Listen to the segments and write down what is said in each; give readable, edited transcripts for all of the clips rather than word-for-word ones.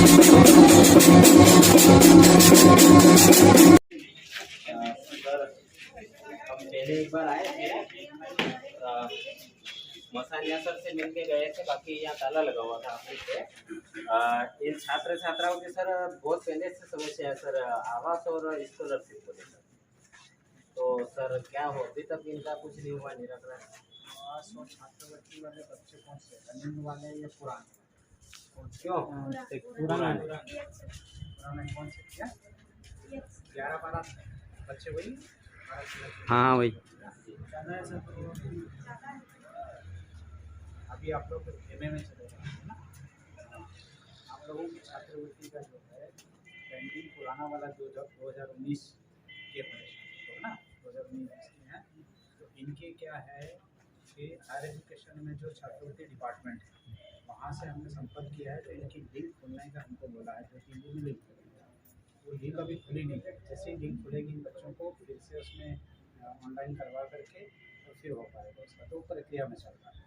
हम पहले एक बार आए थे, मसानिया सर से मिलके गए थे, बाकी यहाँ ताला लगा हुआ था ऑफिस पे। इन छात्र छात्राओं की सर बहुत पहले से समस्या है सर, आवास और स्कॉलरशिप को लेकर। तो सर क्या हो, अभी तक इनका कुछ नहीं हुआ निराकरण? आवास और छात्रवृत्ति वाले बच्चे कौन से, रनिंग वाले या पुराने? क्यों पुराने कौन से? क्या 11-12 बच्चे वही? हाँ वही। ज़्यादा है सर। अभी आप लोग एमए में चले गए हैं ना? आप लोगों की छात्रवृत्ति का जो है पेंडिंग पुराना वाला जो जब 2019 के परेशान तो ना 2019 में है, तो इनके क्या है कि हायर एजुकेशन में जो छात्रवृत्ति डिपार्टमेंट है वहाँ से हमने संपर्क किया है, तो इनकी लिंक खुलने का हमको बोला है, जो कि इनकी लिंक वो लिंक अभी खुली नहीं है। जैसे ही लिंक खुलेगी इन बच्चों को फिर से उसमें ऑनलाइन करवा करके तो फिर हो पाएगा उसका, तो प्रक्रिया में चल रहा है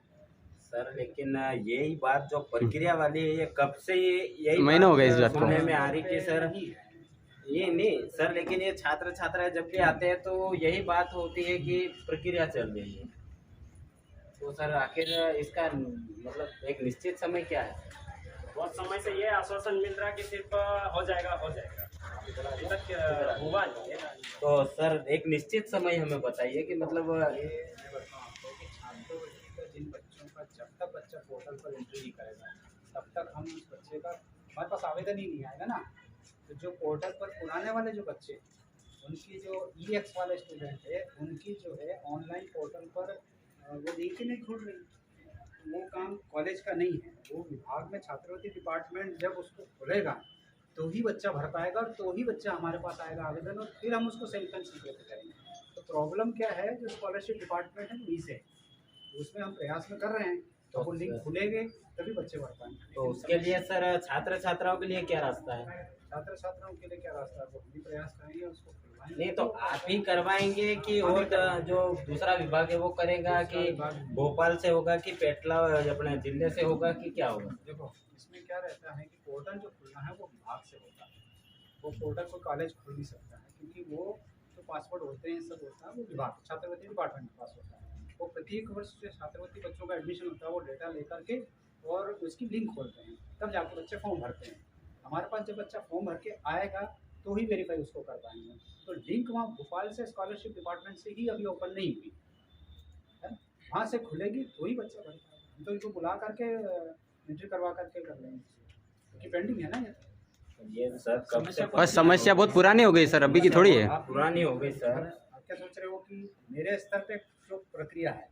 सर। लेकिन यही बात जो प्रक्रिया वाली है, ये कब से यही महीना हो गया इस बात को सुनने में आ रही कि सर ये नहीं सर, लेकिन ये छात्र छात्रा जब भी आते हैं तो यही बात होती है कि प्रक्रिया चल रही है। तो सर आखिर इसका मतलब एक निश्चित समय क्या है? बहुत समय से ये आश्वासन मिल रहा है कि सिर्फ हो जाएगा अभी तक हुआ नहीं है। तो सर एक निश्चित समय हमें बताइए कि मतलब ये बताऊँ आपको कि छात्रवृत्ति का जिन बच्चों का जब तक बच्चा पोर्टल पर एंट्री नहीं करेगा तब तक हम उस बच्चे का हमारे पास आवेदन ही नहीं आएगा ना। तो जो पोर्टल पर पुराने वाले जो बच्चे उनकी जो EX वाले स्टूडेंट है उनकी जो है ऑनलाइन पोर्टल पर वो लिंक ही नहीं खुल रही, वो काम कॉलेज का नहीं है, वो विभाग में छात्रवृत्ति डिपार्टमेंट जब उसको खोलेगा तो ही बच्चा भर पाएगा और तो ही बच्चा हमारे पास आएगा आवेदन, और फिर हम उसको सेंक्शन स्वीकृत करेंगे। तो प्रॉब्लम क्या है, जो स्कॉलरशिप डिपार्टमेंट है वहीं से, उसमें हम प्रयास में कर रहे हैं, तो वो लिंक खुलेंगे तभी बच्चे भर पाएंगे। तो उसके लिए सर छात्र छात्राओं के लिए क्या रास्ता है? छात्र छात्राओं के लिए क्या रास्ता है, वो हम भी प्रयास करेंगे उसको खुलवाएंगे। नहीं तो आप ही करवाएंगे कि और जो दूसरा विभाग है वो करेगा, कि भोपाल से होगा कि पेटला अपने जिले से होगा कि क्या होगा? देखो इसमें क्या रहता है कि पोर्टल जो खुलना है वो विभाग से होता है, वो पोर्टल को कॉलेज खोल नहीं सकता है, क्योंकि वो जो पासवर्ड होते हैं सब होता है वो विभाग छात्रवृत्ति डिपार्टमेंट के पास होता है। वो प्रत्येक वर्ष जो छात्रवृत्ति बच्चों का एडमिशन होता है वो डेटा लेकर के और उसकी लिंक खोलते हैं, तब जाके बच्चे फॉर्म भरते हैं। हमारे पास जब बच्चा फॉर्म भर के आएगा तो ही वेरीफाई उसको कर पाएंगे। तो लिंक वहाँ भोपाल से स्कॉलरशिप डिपार्टमेंट से ही अभी ओपन नहीं हुई है, वहाँ से खुलेगी तो ही बच्चा भर पाएगा। हम तो इनको बुला करके एंट्री करवा करके कर लेंगे, क्योंकि पेंडिंग है ना ये सर कब से और समस्या बहुत पुरानी हो गई सर, अभी की थोड़ी है। पुरानी हो गई सर। आप क्या सोच रहे हो कि मेरे स्तर पे जो प्रक्रिया है,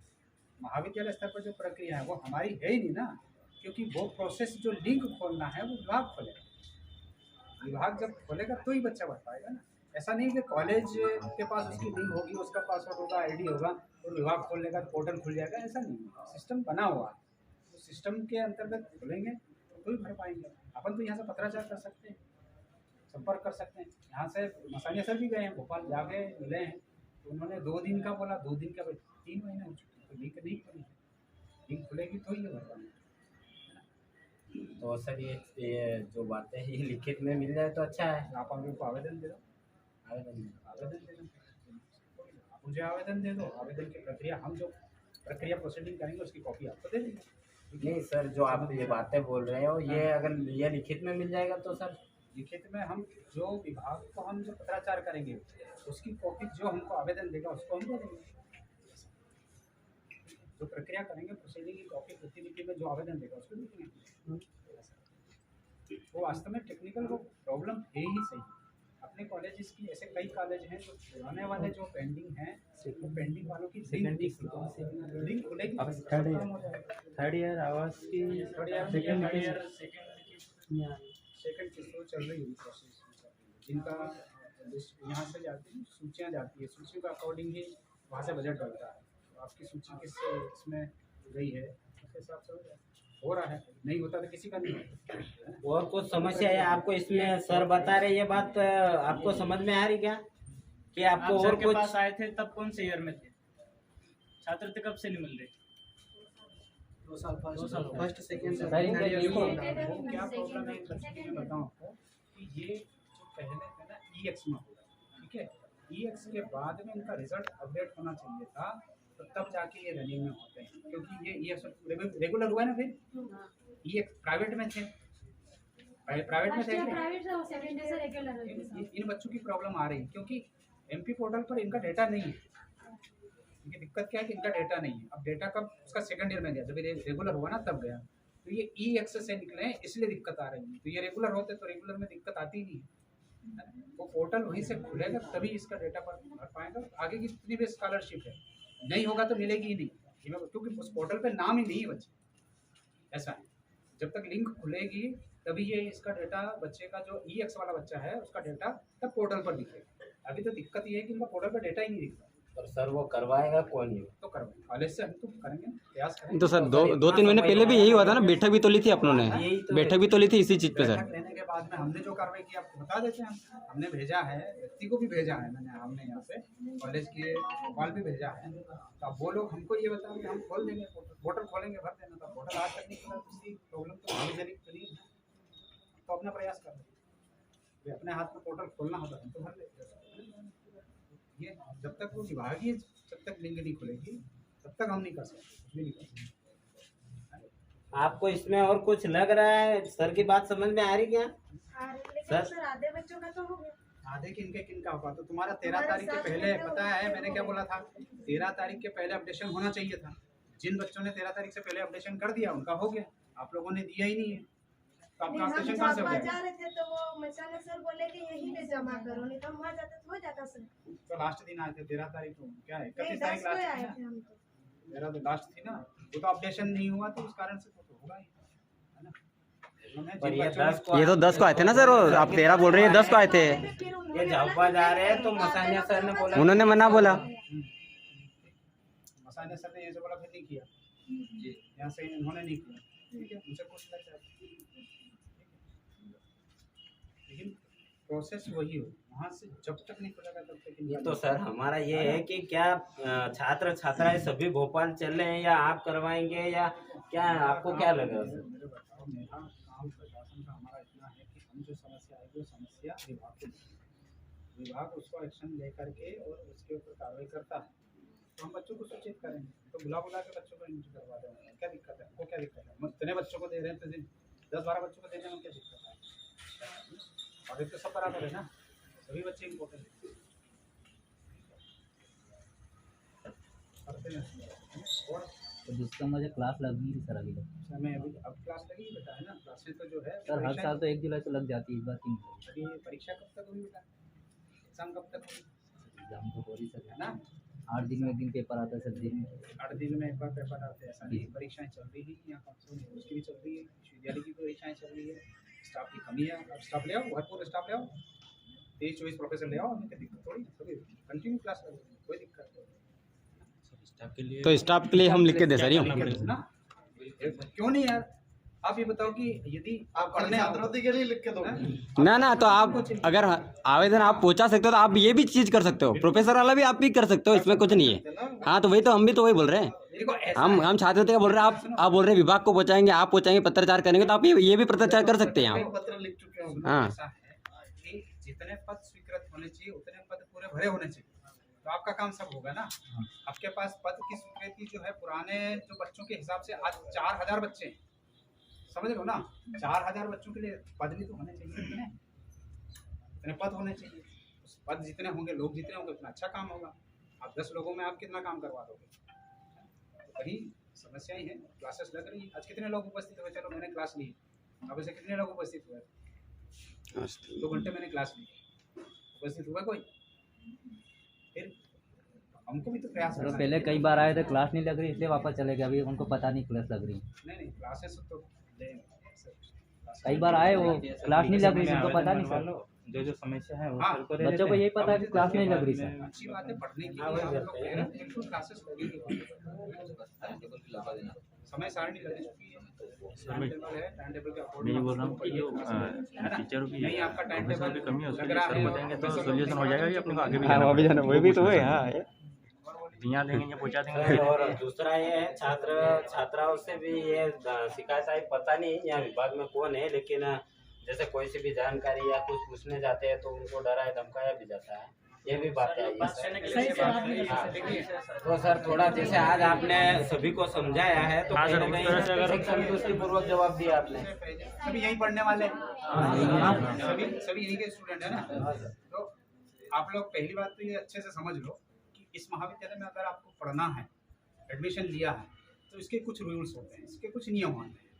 महाविद्यालय स्तर पर जो प्रक्रिया है वो हमारी है ही नहीं ना, क्योंकि वो प्रोसेस जो लिंक खोलना है वो विभाग खोलेगा, विभाग जब खोलेगा तो ही बच्चा भर पाएगा ना। ऐसा नहीं कि कॉलेज के पास उसकी लिंक होगी, उसका पासवर्ड होगा, ID होगा और विभाग खोल लेगा तो पोर्टल खुल जाएगा, ऐसा नहीं है। सिस्टम बना हुआ है, तो सिस्टम के अंतर्गत खोलेंगे तो ही भर पाएंगे। अपन तो यहाँ से पत्राचार कर सकते हैं, संपर्क कर सकते हैं। यहाँ से मसानिया सर भी गए हैं, भोपाल जाके मिले हैं, तो उन्होंने 2 दिन का बोला, 2 दिन का 3 महीने हो चुके हैं, तो लिंक नहीं खुली, लिंक खुलेगी तो ही भर पाएंगे। तो सर ये जो बातें हैं ये लिखित में मिल जाए तो अच्छा है। आप हम लोग को आवेदन दे दो, आवेदन दे दो, आप मुझे आवेदन दे दो, आवेदन की प्रक्रिया हम जो प्रक्रिया प्रोसीडिंग करेंगे उसकी कॉपी आपको दे देंगे। नहीं सर, जो आप ये बातें बोल रहे हो ये अगर ये लिखित में मिल जाएगा तो सर लिखित में हम जो विभाग को हम जो पत्राचार करेंगे उसकी कॉपी जो हमको आवेदन देगा उसको हम दे देंगे। जो प्रक्रिया करेंगे प्रोसीडिंग की कॉपी प्रतिलिपि में जो आवेदन देगा उसको दे देंगे। वो वास्तव में टेक्निकल वो प्रॉब्लम है ही सही। अपने कॉलेज की ऐसे कई कॉलेज हैं जो पुराने वाले जो पेंडिंग हैं, वो पेंडिंग वालों की लिंक खुलेगी, थर्ड ईयर आवास की सेकंड किस्त तो चल रही है प्रोसेस, जिनका यहाँ से जाती है सूचियाँ जाती है, सूचियों का अकॉर्डिंग ही वहाँ से बजट बनता है। तो आपकी सूची किस इसमें गई है उसके हिसाब से हो रहा है, नहीं होता तो किसी का नहीं होता। और कुछ समस्या है आपको इसमें? सर बता रहे ये बात आपको समझ में आ रही क्या कि आपको आप और सर के कुछ? पास आए थे तब कौन से ईयर में थे? छात्रवृत्ति कब से नहीं मिल रही? 2 साल फर्स्ट सेकंड सर, इनका ये वो क्या प्रॉब्लम है इन बच्चों की, मैं बताऊं आपको कि ये जो पहले थे ना EX में होगा, ठीक है, EX के बाद में इनका रिजल्ट अपडेट होना चाहिए था, तो तब जाके ये रनिंग में होते हैं, क्योंकि ये EX रेगुलर हुआ है ना, फिर EX प्राइवेट में थे, प्राइवेट में थे इन बच्चों की प्रॉब्लम आ रही है, क्योंकि MP पोर्टल पर इनका डेटा नहीं है। इनकी दिक्कत क्या है कि इनका डेटा नहीं है। अब डेटा कब उसका सेकंड ईयर में गया, जब ये रेगुलर हुआ ना तब गया, तो ये EX से निकले हैं इसलिए दिक्कत आ रही है। तो ये रेगुलर होते तो रेगुलर में दिक्कत आती ही नहीं है। वो पोर्टल वहीं से खुलेगा तभी इसका डेटा पर भर पाएगा। आगे की जितनी भी स्कॉलरशिप है नहीं होगा तो मिलेगी ही नहीं, क्योंकि उस पोर्टल पे नाम ही नहीं है बच्चे, ऐसा है। जब तक लिंक खुलेगी तभी ये इसका डेटा बच्चे का जो EX वाला बच्चा है उसका डेटा तब पोर्टल पर दिखेगा। अभी तो दिक्कत ये है कि इनका पोर्टल पर डेटा ही नहीं दिखता। और सर वो करवाएगा कौन ही? तो करवाएं, कॉलेज से हम तो करेंगे, प्रयास करेंगे। तो सर 2-3 महीने पहले भी यही हुआ था ना, बैठक भी तो ली थी अपनों ने, यही तो बैठक भी तो ली थी इसी चीज़ पे सर। बैठक लेने के बाद में हमने जो कार्रवाई की आपको बता देते हैं। हमने भेजा है, व्यक्ति को भी भेजा है मैंने, हमने यहाँ पे कॉलेज के कॉल भी भेजा है। तो अब वो लोग हमको ये बताओ कि हम खोल देंगे पोर्टल, खोलेंगे, भर देना। तो पोर्टल आज तक नहीं खुला, उसकी प्रॉब्लम तो सार्वजनिक नहीं है, तो अपना प्रयास कर रहे हैं। अपने हाथ में पोर्टल खोलना होता है तो भर लेते। ये जब तक वो विभागीय जब तक लिंक नहीं खुलेगी तब तक हम नहीं कर सकते, कुछ भी नहीं कर सकते। आपको इसमें और कुछ लग रहा है? सर की बात समझ में आ रही क्या? सर आधे बच्चों का तो हो गया। आधे किनका होगा? तो तुम्हारा 13 तारीख के पहले पता है मैंने क्या बोला था, 13 तारीख के पहले अपडेशन होना चाहिए था। जिन बच्चों ने 13 तारीख से पहले अपडेशन कर दिया उनका हो गया, आप लोगों ने दिया ही नहीं है, तो आपका अपडेशन कहाँ से हो जा गया? रहे थे तो वो मचाने सर बोले कि यहीं पे जमा करो, नहीं तो हम वहाँ जाते तो हो जाता सर। तो लास्ट दिन आए थे 13 तारीख को, क्या है 31 नहीं, तारीख 10 को आए लास्ट थे हम तो। मेरा तो लास्ट थी ना, वो तो अपडेशन नहीं हुआ तो उस कारण से तो होगा ही, है ना। पर ये ये तो 10 को आए थे ना सर, आप 13 बोल रहे हैं, 10 को आए थे। फिर ये झापा जा रहे हैं तो मसानिया सर ने बोला उन्होंने मना बोला। मसाने सर ने ये जो बोला फिर नहीं किया जी, यहाँ से इन्होंने नहीं किया, ठीक है, उनसे कुछ लग जाए, लेकिन प्रोसेस वही हो, वहाँ से जब तक नहीं खुलेगा तब तक। ये तो सर हमारा ये है कि क्या छात्र छात्राएं सभी भोपाल चल रहे हैं या आप करवाएंगे या क्या, आपको क्या लग रहा है? मेरे बताओ, मेरा काम प्रशासन का हमारा इतना है कि हम जो समस्या है वो समस्या विभाग को, विभाग उसको एक्शन लेकर के और उसके ऊपर कार्रवाई करता है, तो हम बच्चों को सूचित करेंगे। तो बुला के बच्चों को एंट्री करवा देंगे, क्या दिक्कत है? वो क्या दिक्कत है? इतने बच्चों को दे रहे हैं तो 10-12 बच्चों को देने में क्या दिक्कत है? और एक तो सब बराबर है ना, सभी बच्चे इम्पोर्टेंट करते हैं। और तो जिसका मुझे क्लास लगी थी सर अभी तक। समय अभी अब क्लास लगी बेटा, है ना, क्लासेस तो जो है सर हर साल तो 1 जुलाई से लग जाती है, इस बार 3 जुलाई। अभी परीक्षा कब तक हुई बेटा? एग्जाम कब तक हुई? एग्जाम तो हो रही सर, है ना, 8 दिन में एक दिन पेपर आता है सर, दिन में 8 दिन में एक बार पेपर आते हैं, ऐसा नहीं। परीक्षाएं चल रही है यहाँ कम उसकी भी चल रही है, विश्वविद्यालय की परीक्षाएं चल रही है, स्टाफ की कमी है। अब स्टाफ ले आओ, भरपूर स्टाफ ले आओ, 23-24 प्रोफेसर ले आओ, हमें दिक्कत थोड़ी, सभी कंटिन्यू क्लास लगेगी, कोई दिक्कत नहीं। तो स्टाफ के लिए हम लिख के दे सर हम। ना क्यों नहीं यार, आप ये बताओ कि यदि आप पढ़ने छात्रवृत्ति के लिए लिख के दो। ना तो आप अगर आवेदन आप पहुंचा सकते हो तो आप ये भी चीज कर सकते हो, प्रोफेसर वाला भी आप भी कर सकते हो, इसमें कुछ नहीं है। हाँ तो वही तो हम भी तो वही बोल रहे हैं, देखो ऐसा हम छात्रवृत्ति का बोल रहे हैं, आप बोल रहे हैं विभाग को पहुंचाएंगे, आप पहुंचाएंगे, पत्रचार करेंगे, तो आप ये भी पत्रचार कर सकते हैं कई आप। पत्र लिख चुके हैं। हाँ ऐसा है कि जितने पद स्वीकृत होने चाहिए उतने पद पूरे भरे होने चाहिए, तो आपका काम सब होगा ना। आपके पास पद की स्वीकृति जो है पुराने जो बच्चों के हिसाब से आज 4000 बच्चे हैं, समझ लो ना, 4000 बच्चों के लिए पद भी तो होने चाहिए, इतने पद होने चाहिए। उस पद जितने होंगे, लोग जितने होंगे उतना अच्छा काम होगा। आप 10 लोगों में आप कितना काम करवा दोगे? तो कहीं समस्याएं हैं। क्लासेस लग रही है, आज कितने लोग उपस्थित हुए? चलो मैंने क्लास ली, अब ऐसे कितने लोग उपस्थित हुए? 2 घंटे मैंने क्लास ली, उपस्थित हुआ कोई? फिर हमको भी तो प्रयास सर करना पहले है। कई बार आए थे, क्लास नहीं लग रही इसलिए वापस चले गए, अभी उनको पता नहीं क्लास लग रही। नहीं क्लासेस तो कई बार आए, वो क्लास नहीं लग रही, उनको पता नहीं सर। जो समस्या है हाँ, बच्चों को यही पता है कि क्लास नहीं लग रही सर। अच्छी बात है, पढ़ने की आप लोग कह रहे हैं, बिल्कुल क्लासेस लगेगी, समय सारणी लग चुकी है, टाइम टेबल है, टाइम टेबल के अकॉर्डिंग मैं बोल रहा हूँ कि जो टीचरों की नहीं आपका टाइम टेबल कमी है उसके लग लिए रहा सर है, बताएंगे तो प्रोफेसर सोल्यूशन हो जाएगा कि अपने को आगे भी हाँ, जाना अभी जाना, वही भी तो है। हाँ और वो यहाँ देंगे या पहुँचा देंगे। और दूसरा ये है छात्र छात्राओं से भी ये शिकायत आई, पता नहीं यहाँ विभाग में कौन है, लेकिन जैसे कोई सी भी जानकारी या कुछ पूछने जाते हैं तो उनको डराया धमकाया भी जाता है, ये भी बातें आई है सर। हाँ। तो सर थोड़ा जैसे आज आपने सभी को समझाया है तो हाँ सर, कहीं ना इस तरह से कहीं अगर- संतुष्टि पूर्वक जवाब दिया आपने। सभी यहीं पढ़ने वाले हैं, सभी यहीं के स्टूडेंट है ना। तो आप लोग पहली बात तो ये अच्छे से समझ लो कि इस महाविद्यालय में अगर आपको पढ़ना है, एडमिशन लिया है, तो इसके कुछ रूल्स होते हैं, इसके कुछ नियम होते हैं।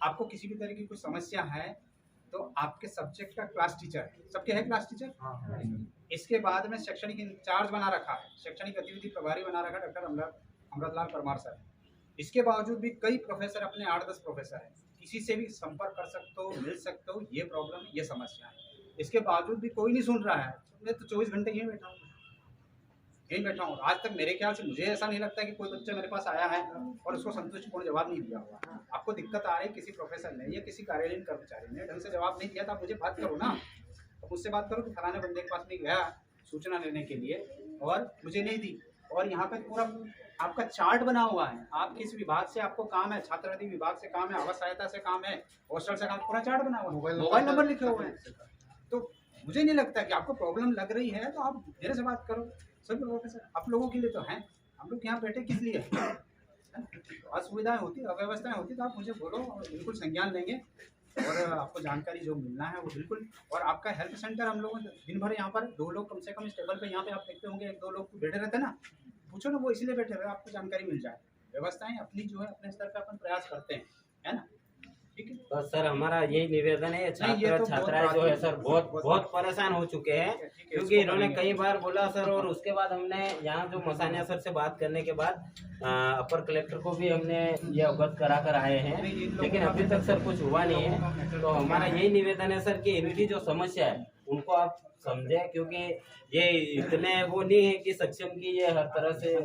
आपको किसी भी तरह की कुछ समस्या है तो आपके सब्जेक्ट का क्लास टीचर है, सबके है क्लास टीचर। इसके बाद में शैक्षणिक इंचार्ज बना रखा है, शैक्षणिक गतिविधि प्रभारी बना रखा है डॉक्टर अमृतलाल परमार सर। इसके बावजूद भी कई प्रोफेसर, अपने 8-10 प्रोफेसर हैं, किसी से भी संपर्क कर सकते हो, मिल सकते हो, ये प्रॉब्लम है, ये समस्या है। इसके बावजूद भी कोई नहीं सुन रहा है। मैं तो 24 घंटे यहीं बैठा हूँ, यहीं बैठा हूँ। आज तक मेरे ख्याल से मुझे ऐसा नहीं लगता कि कोई बच्चा मेरे पास आया है और उसको संतुष्टिपूर्ण जवाब नहीं दिया हुआ। आपको दिक्कत आ रही है, किसी प्रोफेसर ने या किसी कार्यालयीन कर्मचारी ने ढंग से जवाब नहीं दिया, तो आप मुझे बात करो ना, तो मुझसे बात करो कि फलाने बंदे के पास में गया सूचना लेने के लिए और मुझे नहीं दी। और यहाँ पे पूरा आपका चार्ट बना हुआ है, आप किस विभाग से आपको काम है, छात्रवृत्ति विभाग से काम है, आवास सहायता से काम है, हॉस्टल से काम, पूरा चार्ट बना हुआ है, मोबाइल नंबर लिखे हुए हैं। तो मुझे नहीं लगता कि आपको प्रॉब्लम लग रही है तो आप मेरे से बात करो। सभी प्रोफेसर आप लोगों के लिए तो हैं, हम लोग यहाँ बैठे किस लिए? असुविधाएं होती, अव्यवस्थाएं होती तो आप मुझे बोलो और बिल्कुल संज्ञान लेंगे और आपको जानकारी जो मिलना है वो बिल्कुल। और आपका हेल्प सेंटर हम लोग दिन भर यहाँ पर 2 लोग कम से कम इस टेबल पे यहाँ पे आप देखते होंगे 1-2 लोग बैठे रहते हैं ना, पूछो ना, वो इसलिए बैठे हुए आपको जानकारी मिल जाए। व्यवस्थाएं अपनी जो है अपने स्तर पर अपन प्रयास करते हैं, है ना। ठीक है, बस सर हमारा यही निवेदन है, नहीं, ये छात्र तो छात्राएं बहुत जो है बात सर है, बहुत बहुत बहुत परेशान हो चुके हैं, ठीक है, क्योंकि इसको इन्होंने करेंगे। कई बार बोला सर, और उसके बाद हमने यहाँ जो मसानिया सर से बात करने के बाद अपर कलेक्टर को भी हमने ये अवगत करा कर आए हैं, लेकिन अभी तक सर कुछ हुआ नहीं है। तो हमारा यही निवेदन है सर कि इनकी जो समस्या है उनको आप समझें, क्योंकि ये इतने वो नहीं है कि सक्षम की ये हर तरह से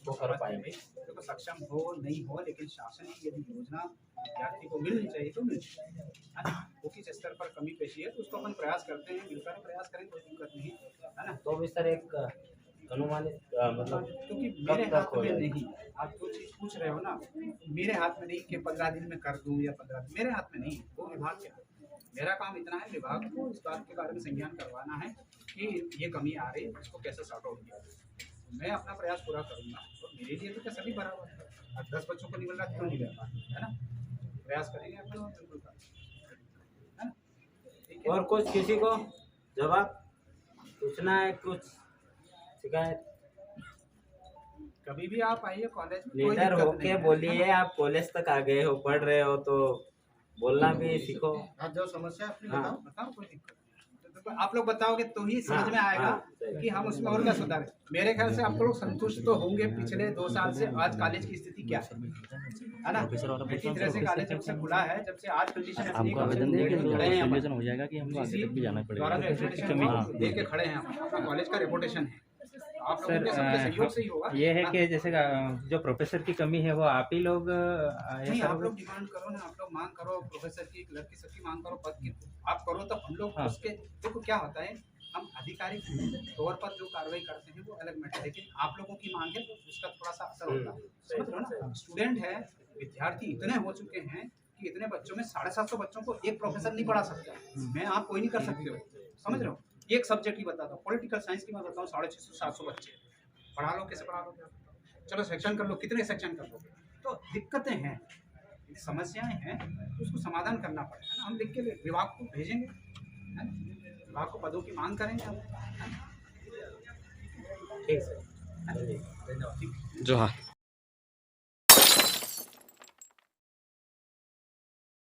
वो कर पाएंगे। देखो सक्षम हो नहीं हो, लेकिन शासन की यदि योजना विद्यार्थी को मिलनी चाहिए तो मिल जाए, है ना। वो किस स्तर पर कमी पेशी है तो उसको अपन प्रयास करते हैं, मिलकर प्रयास करें, कोई दिक्कत नहीं है ना। तो भी सर एक अनुमानित मतलब क्योंकि कब मेरे तक हाथ हो में जाएगी? नहीं, आप जो चीज़ पूछ रहे हो ना, मेरे हाथ में नहीं कि 15 दिन में कर दूं या 15 दिन, मेरे हाथ में नहीं, वो विभाग के हाथ में। मेरा काम इतना है, विभाग को इस बात के बारे में संज्ञान करवाना है कि ये कमी आ रही है, इसको कैसे सॉर्ट आउट किया जाए। मैं अपना प्रयास पूरा करूंगा, और मेरे लिए तो क्या सभी बराबर है। अब 10 बच्चों को नहीं मिल रहा क्यों नहीं मिल रहा, है ना। प्रयास करेंगे अपन, बिल्कुल है ना। ठीक है, और कुछ किसी को जवाब पूछना है, कुछ शिकायत? कभी भी आप आइए कॉलेज में, कोई लीडर दिक्कत होके नहीं है, बोलिए, है ना? आप कॉलेज तक आ गए हो, पढ़ रहे हो, तो बोलना भी सीखो। हाँ, जो समस्या है अपनी हाँ। बताओ। बताओ, कोई दिक्कत नहीं। तो आप लोग बताओगे तो ही समझ में हाँ, आएगा हाँ, सही। कि हम उसमें और क्या सुधार। मेरे ख्याल से आप लोग संतुष्ट तो होंगे पिछले 2 साल से आज कॉलेज की स्थिति क्या है ना। इसी तरह से कॉलेज जब से खुला है, जब से आज कंडीशन हमको आवेदन देंगे तो सोल्यूशन हो जाएगा कि हमको आगे तक भी जाना द्वारा जो पड़ेगा। एक्सपेक्टेशन दे के खड़े हैं अपना कॉलेज का रेपुटेशन है, आप लोगों के सबके सहयोग से ही होगा। ये है कि जैसे जो प्रोफेसर की कमी है वो आप ही लोग नहीं, आप लोग डिमांड करो ना, आप लोग मांग करो, प्रोफेसर की, क्लर्क की, सबकी मांग करो, पद की आप करो, तो हम लोग हाँ। उसके देखो क्या होता है, हम आधिकारिक तौर पर जो कार्रवाई करते हैं वो अलग मैटर है, लेकिन आप लोगों की मांग है तो उसका थोड़ा सा असर होता है। समझ रहे हो ना, स्टूडेंट है, विद्यार्थी इतने हो चुके हैं कि इतने बच्चों में 750 बच्चों को एक प्रोफेसर नहीं पढ़ा सकता। मैं आप कोई नहीं कर सकते हो, समझ रहे हो। एक सब्जेक्ट की बताता हूँ, पॉलिटिकल साइंस की मैं बताऊँ, 650-700 बच्चे पढ़ा लो, कैसे पढ़ा लोगे? चलो सेक्शन कर लो, कितने सेक्शन कर लोगे? तो दिक्कतें हैं, समस्याएं हैं, तो उसको समाधान करना पड़ेगा ना। हम लिख के विभाग को भेजेंगे, है ना, विभाग को पदों की मांग करेंगे हम, है ना? ठीक है, धन्यवाद। जो हाँ